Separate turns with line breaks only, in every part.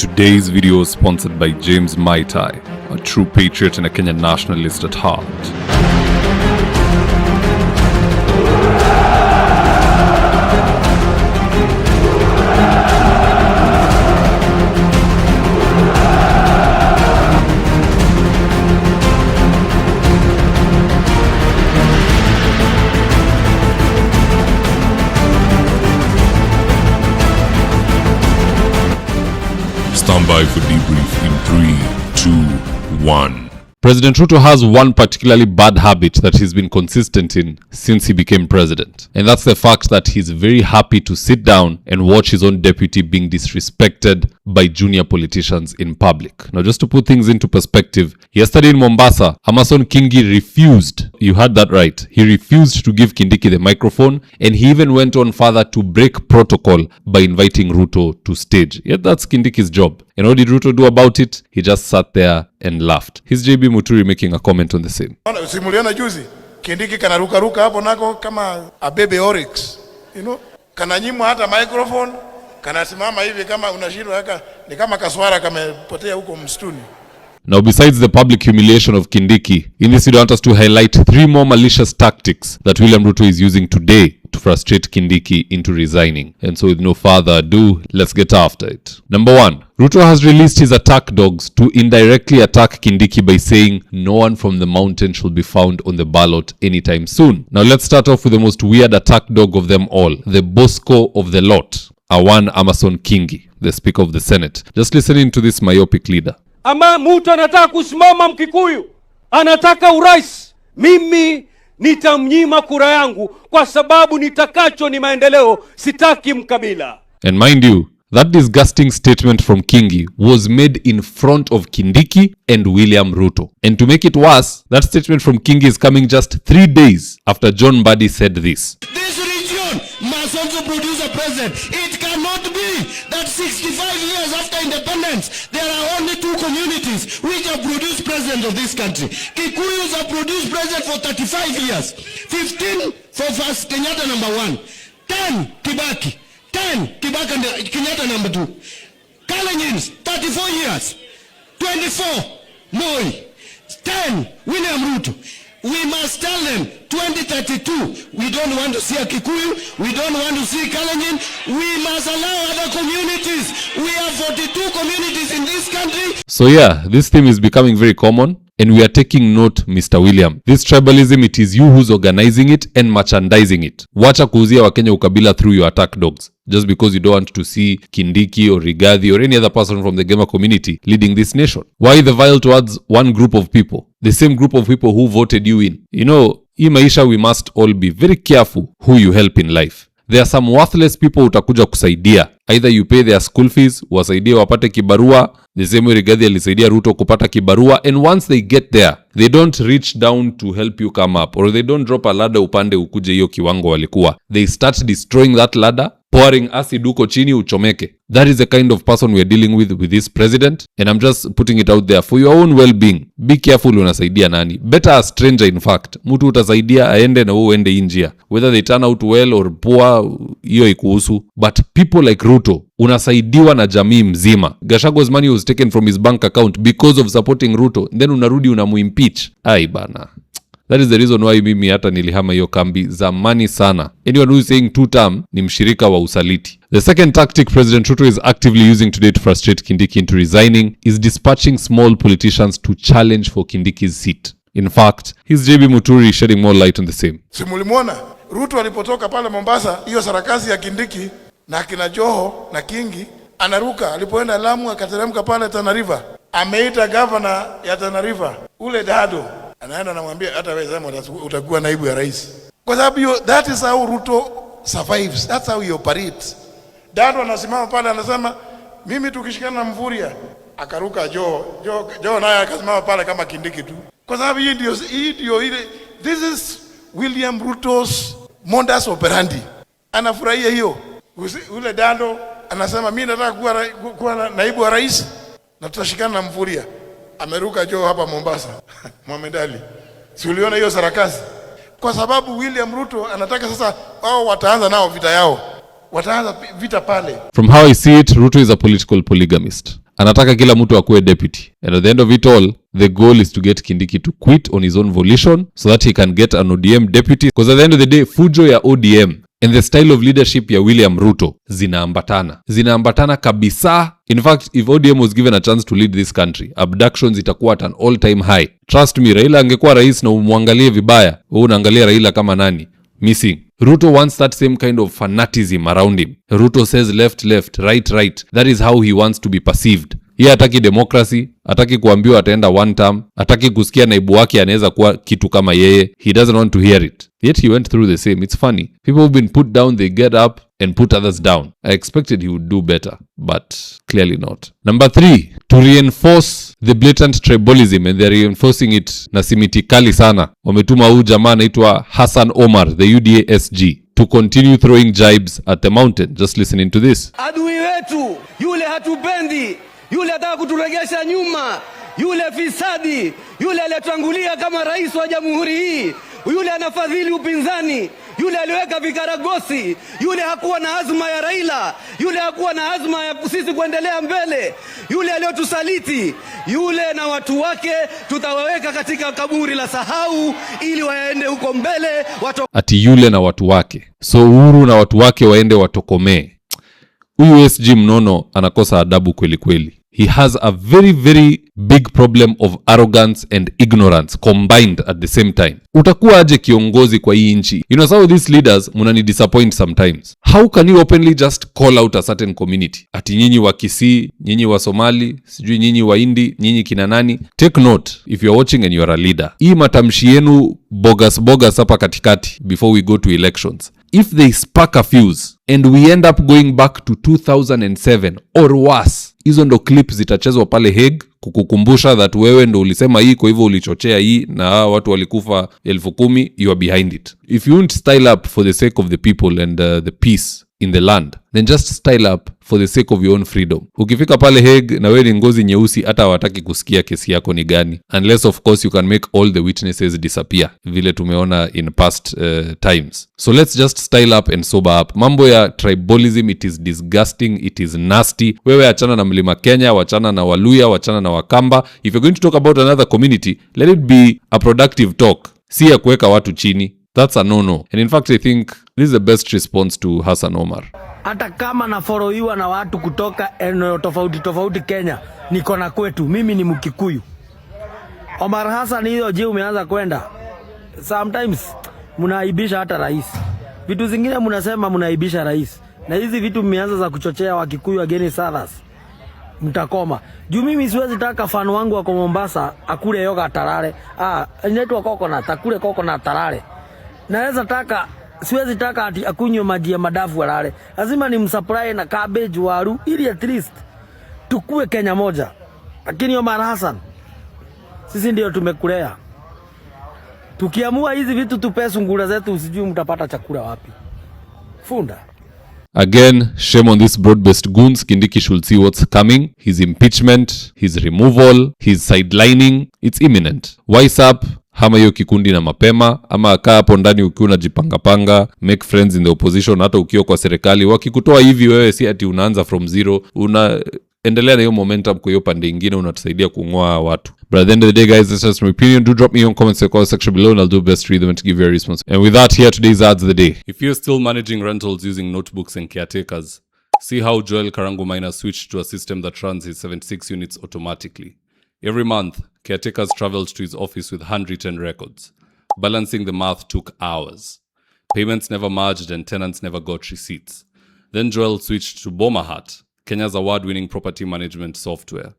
Today's video is sponsored by James Maitai, a true patriot and a Kenyan nationalist at heart. Stand by for debrief in 3, 2, 1. President Ruto has one particularly bad habit that he's been consistent in since he became president. And that's the fact that he's very happy to sit down and watch his own deputy being disrespected by junior politicians in public. Now, just to put things into perspective, yesterday in Mombasa, Amason Kingi refused, you heard that right, he refused to give Kindiki the microphone, and he even went on further to break protocol by inviting Ruto to stage. Yet that's Kindiki's job. And what did Ruto do about it? He just sat there and laughed. Here's JB Muturi making a comment on the same.
Simuliona juzi, Kindiki kanaruka ruka hapo nako kama a baby oryx. You know, kananyimwa hata microphone, kanasimama hivi kama unashindwa haka ni kama kaswara kamepotea huko msituni.
Now, besides the public humiliation of Kindiki, in this video I want us to highlight 3 more malicious tactics that William Ruto is using today to frustrate Kindiki into resigning. And so with no further ado, let's get after it. Number 1, Ruto has released his attack dogs to indirectly attack Kindiki by saying no one from the mountain shall be found on the ballot anytime soon. Now let's start off with the most weird attack dog of them all, the Bosco of the lot, one Amason Kingi, the Speaker of the Senate. Just listening to this myopic leader.
Ama mtu anataka kusimama Mkikuyu, anataka urais, mimi nitamnyima kura yangu kwa sababu nitakacho ni maendeleo, sitaki mkabila.
And mind you, that disgusting statement from Kingi was made in front of Kindiki and William Ruto. And to make it worse, that statement from Kingi is coming just 3 days after John Mbadi said this.
This region must also produce a president. It cannot be that 65 years after independence, there are only 2 communities which have produced president of this country. Kikuyus have produced president for 35 years. 15 for first Kenyatta number 1. 10 Kibaki. 10 Kibaki and Kenyatta number 2. Kalanyins 34 years. 24 Moi. 10 William Ruto. We must tell them 2032 we don't want to see a Kikuyu, we don't want to see Kalenjin. We must allow other communities. We have 42 communities in this country.
So yeah, this theme is becoming very common. And we are taking note, Mr. William. This tribalism, it is you who's organizing it and merchandising it. Wacha kuuzia Wakenya ukabila through your attack dogs. Just because you don't want to see Kindiki or Rigathi or any other person from the gamer community leading this nation. Why the vile towards one group of people? The same group of people who voted you in. You know, in maisha we must all be very careful who you help in life. There are some worthless people utakuja kusaidia. Either you pay their school fees, wasaidie wapate kibarua, the same way Rigathi alisaidia Ruto kupata kibarua, and once they get there, they don't reach down to help you come up, or they don't drop a ladder upande ukuje hiyo kiwango walikuwa. They start destroying that ladder, pouring acid uko chini uchomeke. That is the kind of person we are dealing with this president, and I'm just putting it out there for your own well-being. Be careful unasaidia nani. Better a stranger in fact. Mtu utasaidia aende na wewe uende injia. Whether they turn out well or poor, hiyo ikuhusu. But people like Ruto, unasaidiwa na jamii mzima. Gachagwa's money was taken from his bank account because of supporting Ruto. Then unarudi unamuimpeach. Ai bana. That is the reason why mimi hata nilihama hiyo kambi zamani sana. Anyone who is saying 2 term ni mshirika wa usaliti. The second tactic President Ruto is actively using today to frustrate Kindiki into resigning is dispatching small politicians to challenge for Kindiki's seat. In fact, he's JB Muturi shedding more light on the same.
Simulimuona Ruto alipotoka pale Mombasa, hiyo sarakasi ya Kindiki na kina Joho na Kingi, anaruka alipoenda Lamu akateremka pale Tana River. Ameita governor ya Tana River, ule Dado. Anaenda anamwambia hata wewe Zama utakuwa naibu ya rais. Kwa sababu that is how Ruto survives. That's how he operates. Dado anasimama pale anasema mimi tukishikana na Mvuria, akaruka Joho naye akasimama pale kama Kindiki tu. Kwa sababu hii ndio ile, this is William Ruto's modus operandi. Anafurahia hiyo. Ule Dado anasema mimi nataka kuwa naibu wa rais na tutashikana na Mvuria. Ameruka Joho hapa Mombasa. Mohamed Ali. Si uliona hiyo sarakasi? Kwa sababu William Ruto anataka sasa wao wataanza nao vita yao. wataanza vita pale.
From how I see it, Ruto is a political polygamist. Anataka kila mtu akuwe deputy. And at the end of it all, the goal is to get Kindiki to quit on his own volition so that he can get an ODM deputy. Because at the end of the day, fujo ya ODM and the style of leadership ya William Ruto zinaambatana kabisa. In fact, if ODM was given a chance to lead this country, abductions itakuwa at an all-time high. Trust me, Raila angekuwa rais na umwangalie vibaya, wewe unaangalia Raila kama nani? Missing. Ruto wants that same kind of fanatism around him. Ruto says left, left, right, right. That is how he wants to be perceived. Yeye hataki democracy, hataki kuambiwa ataenda one term, hataki kusikia naibu wake anaweza kuwa kitu kama yeye. He doesn't want to hear it. Yet he went through the same. It's funny. People who've been put down, they get up and put others down. I expected he would do better, but clearly not. Number 3, to reinforce the blatant tribalism, and they're reinforcing it na simiti kali sana. Wametuma huyu jamaa anaitwa Hassan Omar, the UDA SG, to continue throwing jibes at the mountain. Just listening to this.
Adui wetu, yule hatupendi, yule ataka kuturegesha nyuma, yule fisadi, yule aliyetangulia kama rais wa jamhuri hii, yule anafadhili upinzani, yule aliweka vikaragosi, yule hakuwa na azma ya Raila, yule hakuwa na azma ya sisi kuendelea mbele, yule aliyotusaliti, yule na watu wake tutawaweka katika kaburi la sahau ili waende huko mbele
ati yule na watu wake. So Uhuru na watu wake waende watokomee. Huyu SG mnono anakosa adabu kweli kweli. He has a very, very big problem of arrogance and ignorance combined at the same time. Utakuwa aje kiongozi kwa hii nchi? You know, some of these leaders munani disappoint sometimes. How can you openly just call out a certain community? Ati nyinyi wa Kisii, nyinyi wa Somali, sijui nyinyi wa Hindi, nyinyi kina nani? Take note if you're watching and you're a leader. Hii matamshi yenu bogus hapa katikati before we go to elections. If they spark a fuse and we end up going back to 2007 or worse, hizo ndo clips zitachezwa pale Hague kukukumbusha that wewe ndo ulisema hii, kwa hivyo ulichochea hii na watu walikufa 10,000, you are behind it. If you won't style up for the sake of the people and the peace in the land, then just style up for the sake of your own freedom. Ukifika pale Hague na wewe ni ngozi nyeusi, hata hawataki kusikia kesi yako ni gani, unless of course you can make all the witnesses disappear, vile tumeona in past times. So let's just style up and sober up. Mambo ya tribalism, it is disgusting, it is nasty. Wewe achana na Mlima Kenya, wachana na Waluya, wachana na Wakamba. If you're going to talk about another community, let it be a productive talk, si ya kuweka watu chini. That's a no-no. And in fact, I think this is the best response to Hassan Omar.
hata kama na followiwa na watu kutoka eneo tofauti Kenya, niko na kwetu, mimi ni Mkikuyu. Omar Hassan, hiyo je umeanza kwenda? Sometimes mnaibisha hata rais. Vitu zingine mnasema mnaibisha rais. Na hizi vitu mmeanza za kuchochea Wakikuyu against others. Mtakoma. Juu mimi siwezi taka fan wangu wa Mombasa akule yoga tarare. Inaitwa coconut, akule coconut tarare. Naweza taka, siwezi taka ati akunywe maji ya madafu alale. Lazima ni msupply na cabbage, waru, ili at least tukue Kenya moja. Lakini Omar Hassan, sisi ndio tumekulea. Tukiamua hizi vitu tupe sungura zetu, usijui mtapata chakula wapi. Funda.
Again, shame on these broad-based goons. Kindiki should see what's coming. His impeachment, his removal, his sidelining, it's imminent. Wise up, hama hiyo kikundi na mapema, ama kaa hapo ndani ukiwa unajipanga, make friends in the opposition, hata ukiwa kwa serikali. Wakikutoa hivi wewe si ati unaanza from zero, endelea na hiyo momentum kwa hiyo pande ingine, unatusaidia kung'oa watu. But at the end of the day, guys, that's just my opinion. Do drop me your comments in the comment section below and I'll do best to read them and to give you a response. And with that, here today's ads of the day. If you're still managing rentals using notebooks and caretakers, see how Joel Karangu Miner switched to a system that runs his 76 units automatically. Every month, caretakers traveled to his office with handwritten records. Balancing the math took hours. Payments never merged and tenants never got receipts. Then Joel switched to Bomahat, Kenya's award-winning property management software.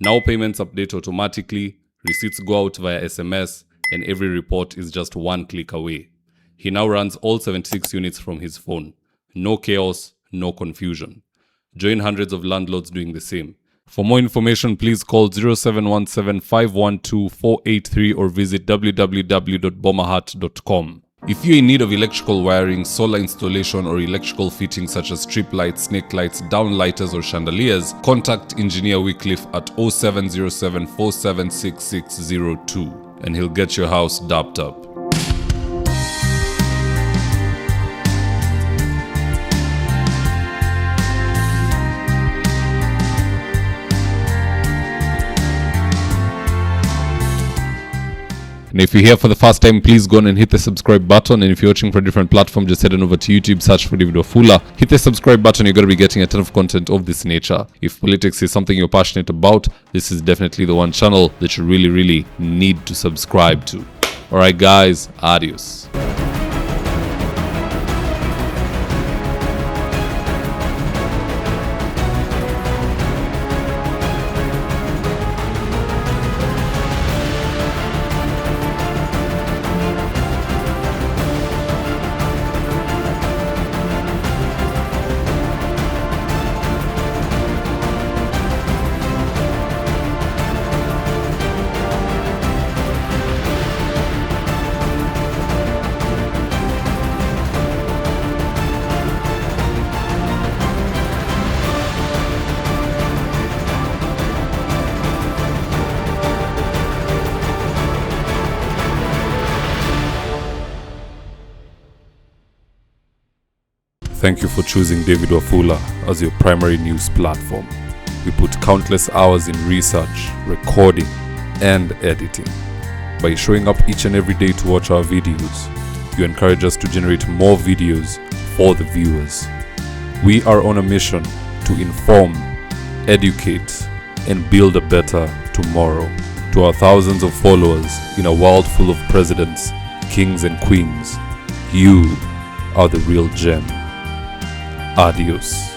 Now payments update automatically, receipts go out via SMS, and every report is just one click away. He now runs all 76 units from his phone. No chaos, no confusion. Join hundreds of landlords doing the same. For more information, please call 0717-512-483 or visit www.bomahat.com. If you're in need of electrical wiring, solar installation, or electrical fittings such as strip lights, snake lights, downlighters, or chandeliers, contact Engineer Wycliffe at 0707-476602 and he'll get your house dapped up. And if you're here for the first time, please go on and hit the subscribe button. And if you're watching for a different platform, just head on over to YouTube, search for David Wafula. Hit the subscribe button. You're going to be getting a ton of content of this nature. If politics is something you're passionate about, this is definitely the one channel that you really need to subscribe to. Alright guys, adios. Thank you for choosing David Wafula as your primary news platform. We put countless hours in research, recording, and editing. By showing up each and every day to watch our videos, you encourage us to generate more videos for the viewers. We are on a mission to inform, educate, and build a better tomorrow. To our thousands of followers in a world full of presidents, kings, and queens, you are the real gem. Adios.